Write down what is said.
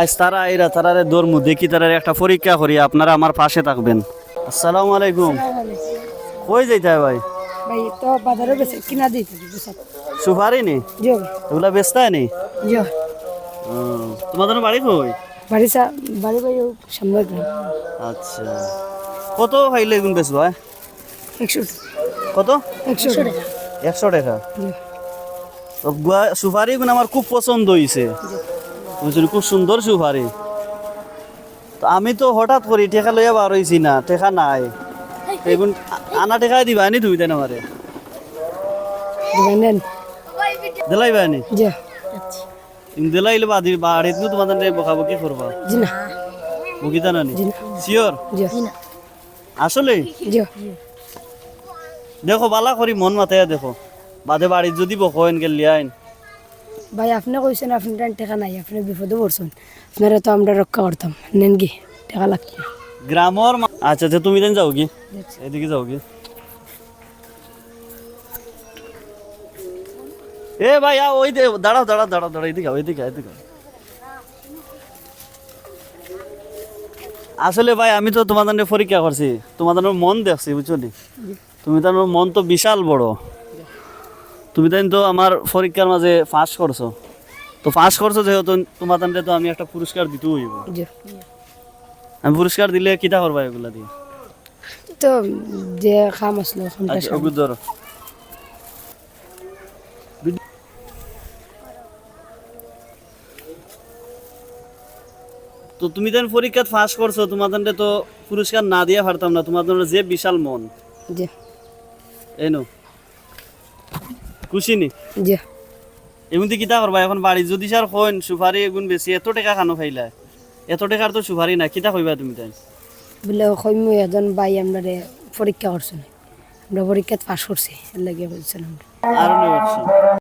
আজ তারা এরা তারারে ধর্ম দেখি তারা একটা পরীক্ষা করি, আপনারা আমার পাশে থাকবেন। আসসালামু আলাইকুম। কই যাইতে হয় ভাই? ভাই তো বাজারে বেচে কিনা দিতে সব সুপারি নি জিও এগুলা বেচতা নি? জিও তোমাদের বাড়ি কই? বাড়ি বাড়ি ভাই সামনে গ্রাম আচ্ছা, কত খাইলে এগুন বেচবো? 100 কত? 100 টাকা 100 টাকা। তো সুপারি গুণ আমার খুব পছন্দ হয়েছে, বুঝলি, খুব সুন্দর সুপারি। তো আমি তো হঠাৎ করি টেকা লইয়া বার হয়েছি না, টেকা নাই। এগুন আনা টেকা দিবা নি তুমি? দেন আমারে দিবেন দিলাইবা নি? জিও তুমি দিলাইলে বাড়িতে তো তোমাদের বকাবকি করবা, জি না বকিতা না নি? জি না শিওর? জিও আসলে জিও দেখো বালা করি মন মাথায় দেখো, বাদে বাড়ির যদি বকেন গেলি আইন। ভাই আপনি কইছেন আপনি টাকা নাই, আপনি বিপদে পড়ছেন, আপনারা তো আমরা রক্ষা করতাম, নেন কি টাকা লাগতো না। গ্রামর আচ্ছা আচ্ছা, তুমি দেন যাও কি এদিকে যাও কি? এ ভাই ওই দাঁড়াও দাঁড়াও দাঁড়াও দাঁড়াও, এদিকে আও, এদিকে আও, এদিকে আও। আসলে ভাই আমি তো তোমাদের পরীক্ষা করছি, তোমাদের মন দেখছি, বুঝছো নি? তুমি তার মন তো বিশাল বড়। তুমি তাই তো আমার পরীক্ষার মাঝে পাস করছো, তো পাস করছো যেহেতু তোমাদের তো আমি একটা পুরস্কার দিতে হইব। জিও আমি পুরস্কার দিলে কিটা করবা এগুলা দিয়ে? তো যে খাম আসলো খামটা আচ্ছা ওগুলো ধরো। তো তুমি দেন পরীক্ষা পাস করছো, তোমাদের তো পুরস্কার না দিয়ে পারতাম না, তোমাদের যে বিশাল মন। জি এই নো খুশি নি? জিও এমনি কিতা করবা এখন? বাড়ি যদি স্যার হইন সুপারি এগুন বেশি, এত টাকা খানো খাইলা, এত টাকার তো সুপারি না, কিতা কইবা তুমি তাই? বলে কইমু এজন ভাই আমরা পরীক্ষা করছেন, আমরা পরীক্ষা পাস করছি এর লাগে বলছেন আমরা। আর